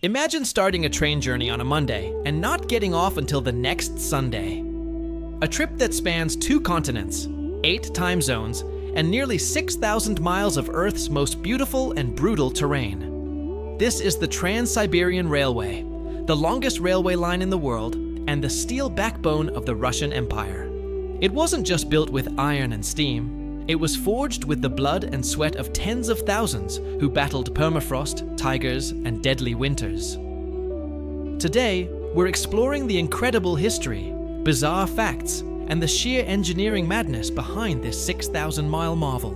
Imagine starting a train journey on a Monday and not getting off until the next Sunday. A trip that spans 2 continents, 8 time zones, and nearly 6,000 miles of Earth's most beautiful and brutal terrain. This is the Trans-Siberian Railway, the longest railway line in the world and the steel backbone of the Russian Empire. It wasn't just built with iron and steam. It was forged with the blood and sweat of tens of thousands who battled permafrost, tigers, and deadly winters. Today, we're exploring the incredible history, bizarre facts, and the sheer engineering madness behind this 6,000-mile marvel.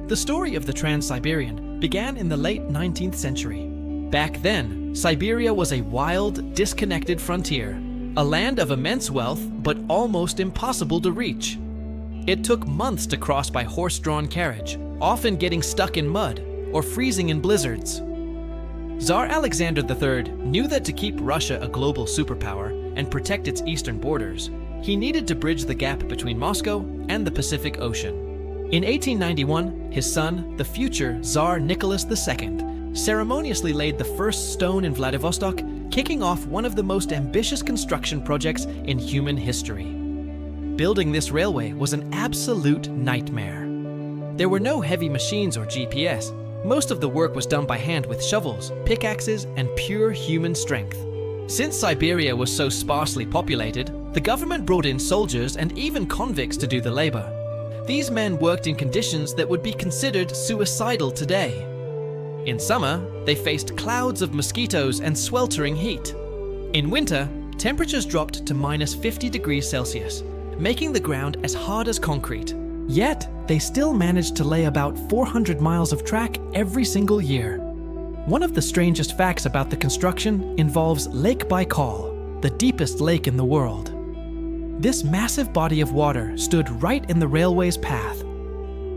The story of the Trans-Siberian began in the late 19th century. Back then, Siberia was a wild, disconnected frontier, a land of immense wealth but almost impossible to reach. It took months to cross by horse-drawn carriage, often getting stuck in mud or freezing in blizzards. Tsar Alexander III knew that to keep Russia a global superpower and protect its eastern borders, he needed to bridge the gap between Moscow and the Pacific Ocean. In 1891, his son, the future Tsar Nicholas II, ceremoniously laid the first stone in Vladivostok, kicking off one of the most ambitious construction projects in human history. Building this railway was an absolute nightmare. There were no heavy machines or GPS. Most of the work was done by hand with shovels, pickaxes, and pure human strength. Since Siberia was so sparsely populated, the government brought in soldiers and even convicts to do the labor. These men worked in conditions that would be considered suicidal today. In summer, they faced clouds of mosquitoes and sweltering heat. In winter, temperatures dropped to -50 degrees Celsius, making the ground as hard as concrete. Yet, they still managed to lay about 400 miles of track every single year. One of the strangest facts about the construction involves Lake Baikal, the deepest lake in the world. This massive body of water stood right in the railway's path.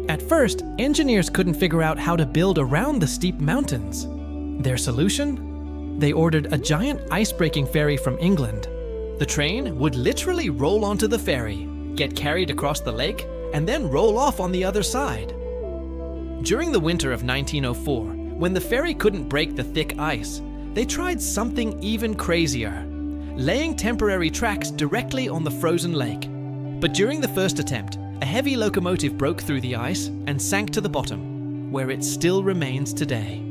At first, engineers couldn't figure out how to build around the steep mountains. Their solution? They ordered a giant ice-breaking ferry from England. The train would literally roll onto the ferry, get carried across the lake, and then roll off on the other side. During the winter of 1904, when the ferry couldn't break the thick ice, they tried something even crazier, laying temporary tracks directly on the frozen lake. But during the first attempt, a heavy locomotive broke through the ice and sank to the bottom, where it still remains today.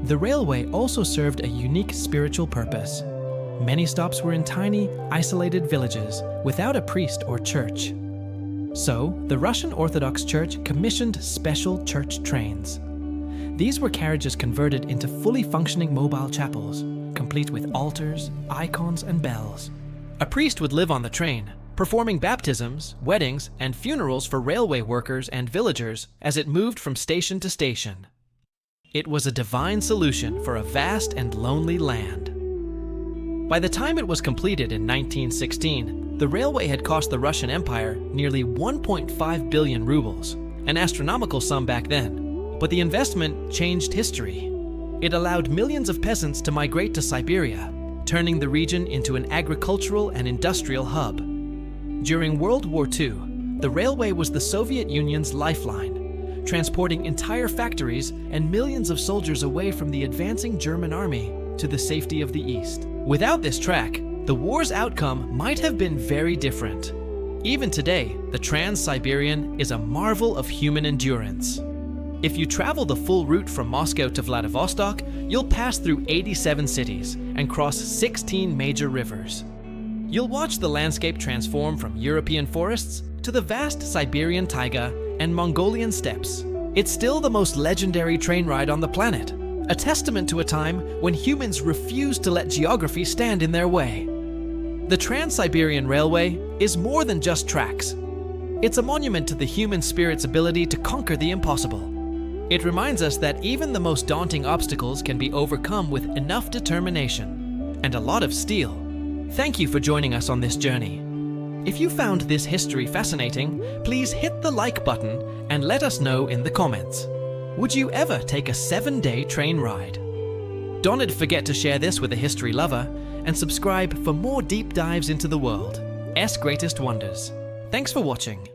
The railway also served a unique spiritual purpose. Many stops were in tiny, isolated villages without a priest or church. So, the Russian Orthodox Church commissioned special church trains. These were carriages converted into fully functioning mobile chapels, complete with altars, icons, and bells. A priest would live on the train, performing baptisms, weddings, and funerals for railway workers and villagers as it moved from station to station. It was a divine solution for a vast and lonely land. By the time it was completed in 1916, the railway had cost the Russian Empire nearly 1.5 billion rubles, an astronomical sum back then. But the investment changed history. It allowed millions of peasants to migrate to Siberia, turning the region into an agricultural and industrial hub. During World War II, the railway was the Soviet Union's lifeline, transporting entire factories and millions of soldiers away from the advancing German army to the safety of the East. Without this track, the war's outcome might have been very different. Even today, the Trans-Siberian is a marvel of human endurance. If you travel the full route from Moscow to Vladivostok, you'll pass through 87 cities and cross 16 major rivers. You'll watch the landscape transform from European forests to the vast Siberian taiga and Mongolian steppes. It's still the most legendary train ride on the planet, a testament to a time when humans refused to let geography stand in their way. The Trans-Siberian Railway is more than just tracks. It's a monument to the human spirit's ability to conquer the impossible. It reminds us that even the most daunting obstacles can be overcome with enough determination and a lot of steel. Thank you for joining us on this journey. If you found this history fascinating, please hit the like button and let us know in the comments. Would you ever take a 7-day train ride? Don't forget to share this with a history lover and subscribe for more deep dives into the world's greatest wonders. Thanks for watching.